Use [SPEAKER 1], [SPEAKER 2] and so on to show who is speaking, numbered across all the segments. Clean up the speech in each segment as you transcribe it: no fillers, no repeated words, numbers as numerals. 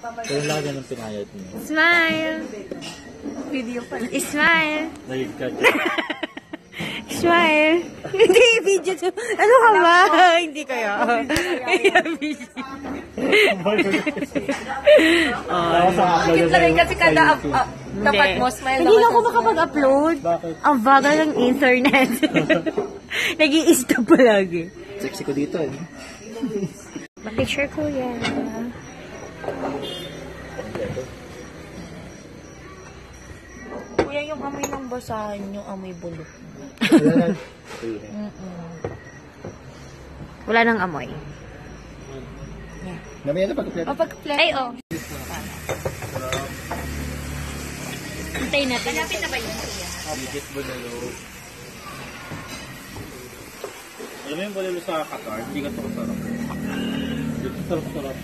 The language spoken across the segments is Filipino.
[SPEAKER 1] Kaya lang ng pinayad niyo.
[SPEAKER 2] Smile!
[SPEAKER 3] Video pala.
[SPEAKER 2] Smile!
[SPEAKER 1] Nahid ka.
[SPEAKER 2] Smile! Hindi, video to. Ano ka ba? Hindi kaya.
[SPEAKER 3] Bakit na rin kasi kada tapat mo, smile
[SPEAKER 2] hindi na ako makapag-upload.
[SPEAKER 1] Bakit?
[SPEAKER 2] Ang bagal ng internet. Nag-i-stop palagi.
[SPEAKER 1] Sexy ko dito eh.
[SPEAKER 2] Picture ko yan. Kuya, yung amoy ng basahan nyo, amoy bulok. Wala nang amoy.
[SPEAKER 1] Namaya na pag-play.
[SPEAKER 3] Pag-play.
[SPEAKER 2] Ay, oh. Hintayin natin.
[SPEAKER 3] Malapit na ba yun?
[SPEAKER 1] Bigit mo na lo. Alam mo yung balalo sa Qatar, hindi ka ito masarap. Dito sarap-sarap.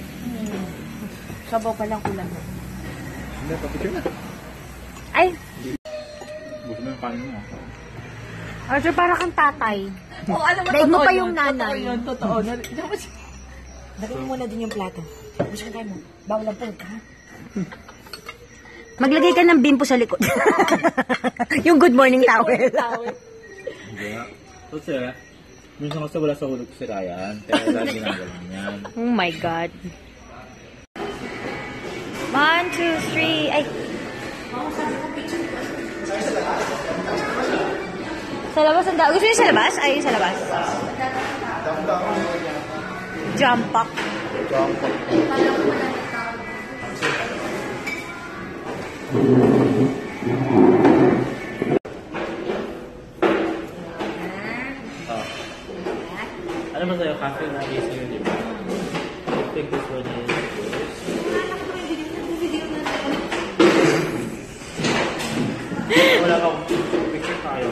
[SPEAKER 3] Sabaw pa lang ulam.
[SPEAKER 1] Hindi, papicture na.
[SPEAKER 2] Ay!
[SPEAKER 1] Buto mo yung kanin mo.
[SPEAKER 2] Arthur, para kang tatay.
[SPEAKER 3] Oh, alam mo,
[SPEAKER 2] Daig mo
[SPEAKER 3] totoo
[SPEAKER 2] pa
[SPEAKER 3] yun.
[SPEAKER 2] yung nanay.
[SPEAKER 3] Totoo yun, totoo. Dagay mo muna din yung plato. Gusto ka tayo mo. Bawal ang pulka, ha?
[SPEAKER 2] Maglagay ka ng bimpo sa likod. Yung good morning towel.
[SPEAKER 1] Hindi nga. Kasi, minsan kasi wala sa hulog si Ryan. Kaya wala ginagawa niyan.
[SPEAKER 2] Oh my God. 1, 2, 3. Ay. Sa labas ang Gusto niyo sa labas? Ay, sa labas. Jump pack.
[SPEAKER 1] Ano ba sa'yo? Cafe na gising yun, di ba? I think this one is yours. Wala kang picture tayo.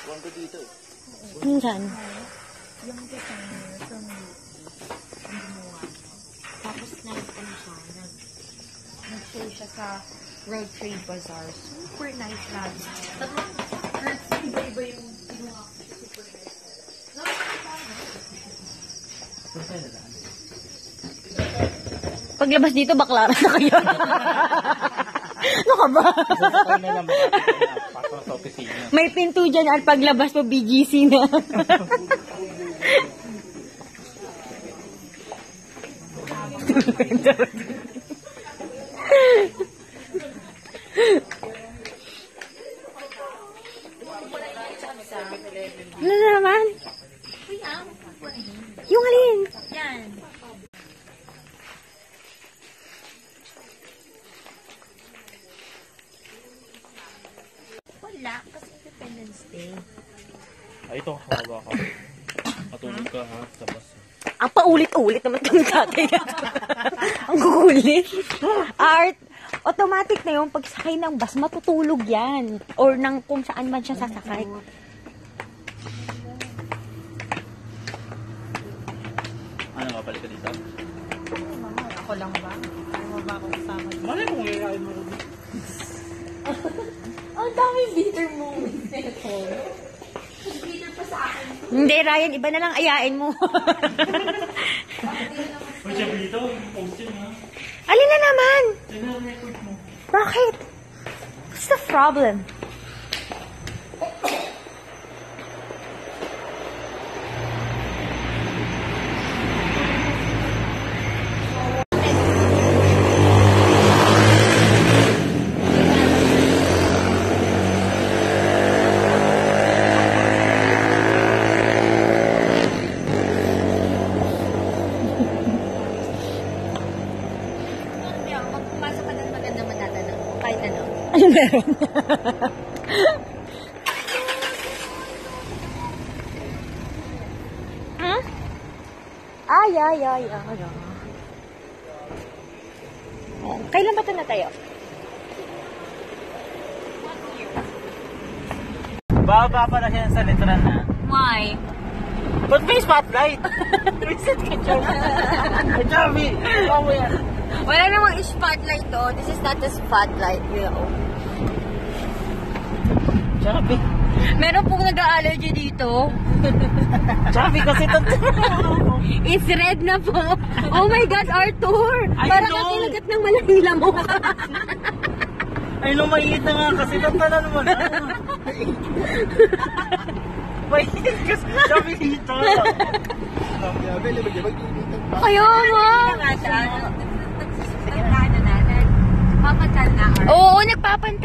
[SPEAKER 1] Wanda dito eh.
[SPEAKER 2] Minsan.
[SPEAKER 3] Yung designer from gumawa. Tapos nag-ano siya, nag-show siya sa World Trade Bazaar. Super nice lang. Tatlong hertz, iba-iba yung ginawa ko. Super nice.
[SPEAKER 2] Paglabas dito, baklaran na kayo. Ano ka ba?
[SPEAKER 1] Sasakay na lang pasok sa opisina.
[SPEAKER 2] May pinto dyan at paglabas mo, BGC na. Ano na naman? Yung alin?
[SPEAKER 3] Yan. Wala, kasi Independence Day.
[SPEAKER 1] Ay, ito, hawa ka. Matulog ka ha, tapos.
[SPEAKER 2] Ang paulit-ulit naman itong tatay. Ang kukulit. Art, automatic na yung pagsakay ng bus, matutulog yan. Or nang kung saan man siya sasakay.
[SPEAKER 1] Ano, mapalik ka dito?
[SPEAKER 3] Mama, ako lang ba? Ako ba ako kasama?
[SPEAKER 1] Malay mo, ngayon mo rin.
[SPEAKER 3] Ang daming bitter moments nito. Bitter pa sa akin.
[SPEAKER 2] Hindi, Ryan, iba na lang ayain mo.
[SPEAKER 1] Uy, siya dito, posting ha.
[SPEAKER 2] Alin na naman?
[SPEAKER 1] Tignan ang record mo.
[SPEAKER 2] Bakit? What's the problem?
[SPEAKER 3] Magpapasok ka ng maganda matatanong. Kahit ano.
[SPEAKER 2] Ano meron? Huh? Ay. Ano? Kailan ba ito na tayo?
[SPEAKER 1] Baba pala siya sa literan na.
[SPEAKER 2] Why?
[SPEAKER 1] Ba't may spotlight? Reset ka dyan. Ay, Javi. Ikaw mo yan.
[SPEAKER 2] Wala namang spotlight to. This is not a spotlight, you know.
[SPEAKER 1] Javi.
[SPEAKER 2] Meron pong nag-allergy dito.
[SPEAKER 1] Javi kasi ito.
[SPEAKER 2] It's red na po. Oh my God, Arthur!
[SPEAKER 1] I
[SPEAKER 2] Parang
[SPEAKER 1] know.
[SPEAKER 2] nakinagat ng malaking lamok.
[SPEAKER 1] Ay, lumayit na nga kasi tantanan mo na. Mainit kasi. Javi dito.
[SPEAKER 2] Kaya nga.
[SPEAKER 3] Papatal na.
[SPEAKER 2] Oo, nagpapantal.